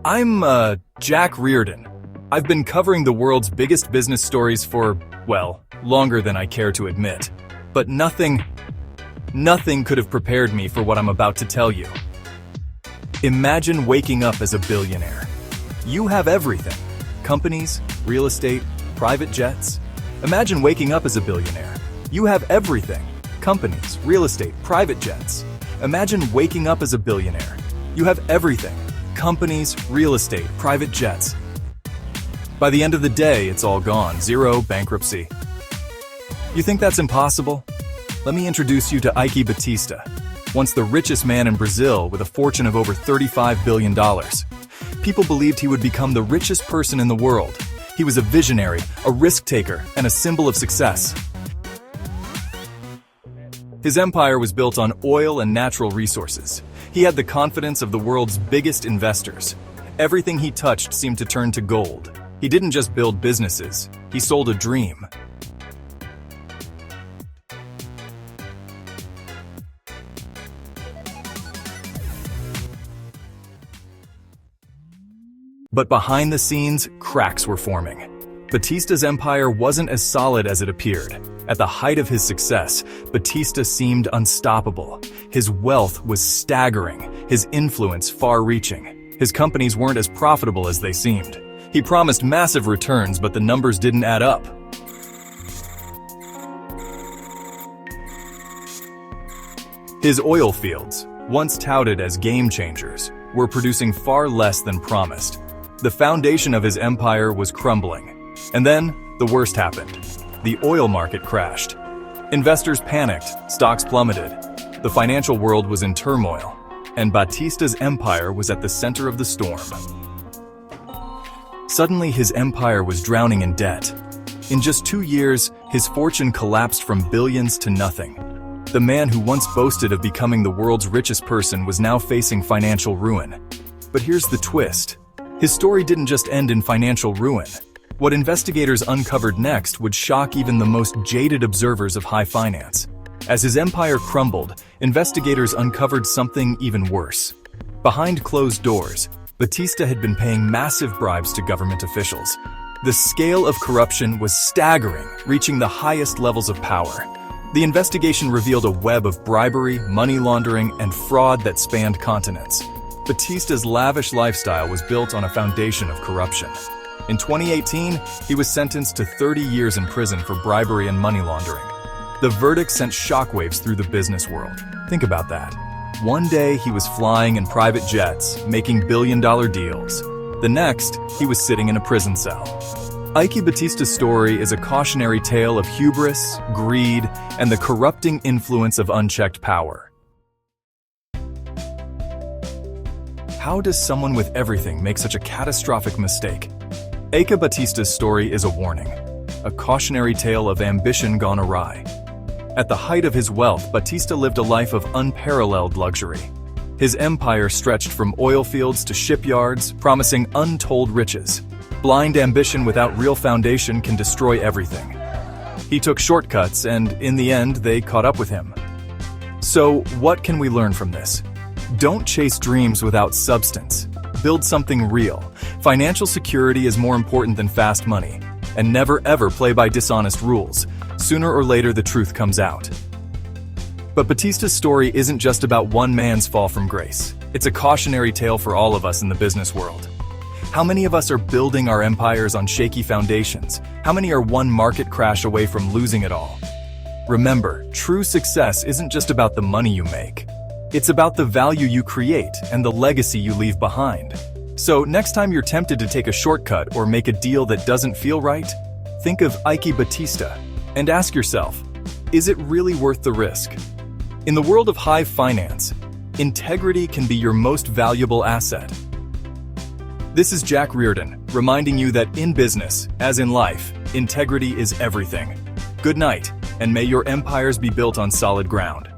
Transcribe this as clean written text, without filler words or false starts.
I'm Jack Reardon. I've been covering the world's biggest business stories for, well, longer than I care to admit. But nothing could have prepared me for what I'm about to tell you. Imagine waking up as a billionaire. You have everything. Companies, real estate, private jets. Imagine waking up as a billionaire. You have everything. Companies, real estate, private jets. Imagine waking up as a billionaire. You have everything. Companies, real estate, private jets. By the end of the day, it's all gone. Zero, bankruptcy. You think that's impossible? Let me introduce you to Eike Batista, once the richest man in Brazil with a fortune of over $35 billion. People believed he would become the richest person in the world. He was a visionary, a risk-taker, and a symbol of success. His empire was built on oil and natural resources. He had the confidence of the world's biggest investors. Everything he touched seemed to turn to gold. He didn't just build businesses, he sold a dream. But behind the scenes, cracks were forming. Batista's empire wasn't as solid as it appeared. At the height of his success, Batista seemed unstoppable. His wealth was staggering, his influence far-reaching. His companies weren't as profitable as they seemed. He promised massive returns, but the numbers didn't add up. His oil fields, once touted as game changers, were producing far less than promised. The foundation of his empire was crumbling. And then, the worst happened. The oil market crashed. Investors panicked, stocks plummeted. The financial world was in turmoil, and Batista's empire was at the center of the storm. Suddenly, his empire was drowning in debt. In just 2 years, his fortune collapsed from billions to nothing. The man who once boasted of becoming the world's richest person was now facing financial ruin. But here's the twist. His story didn't just end in financial ruin. What investigators uncovered next would shock even the most jaded observers of high finance. As his empire crumbled, investigators uncovered something even worse. Behind closed doors, Batista had been paying massive bribes to government officials. The scale of corruption was staggering, reaching the highest levels of power. The investigation revealed a web of bribery, money laundering, and fraud that spanned continents. Batista's lavish lifestyle was built on a foundation of corruption. In 2018, he was sentenced to 30 years in prison for bribery and money laundering. The verdict sent shockwaves through the business world. Think about that. One day, he was flying in private jets, making billion-dollar deals. The next, he was sitting in a prison cell. Eike Batista's story is a cautionary tale of hubris, greed, and the corrupting influence of unchecked power. How does someone with everything make such a catastrophic mistake? Eike Batista's story is a warning, a cautionary tale of ambition gone awry. At the height of his wealth, Batista lived a life of unparalleled luxury. His empire stretched from oil fields to shipyards, promising untold riches. Blind ambition without real foundation can destroy everything. He took shortcuts, and in the end, they caught up with him. So, what can we learn from this? Don't chase dreams without substance. Build something real. Financial security is more important than fast money. And never ever play by dishonest rules. Sooner or later, the truth comes out. But Batista's story isn't just about one man's fall from grace. It's a cautionary tale for all of us in the business world. How many of us are building our empires on shaky foundations? How many are one market crash away from losing it all? Remember, true success isn't just about the money you make. It's about the value you create and the legacy you leave behind. So next time you're tempted to take a shortcut or make a deal that doesn't feel right, think of Eike Batista and ask yourself, is it really worth the risk? In the world of high finance, integrity can be your most valuable asset. This is Jack Reardon, reminding you that in business, as in life, integrity is everything. Good night, and may your empires be built on solid ground.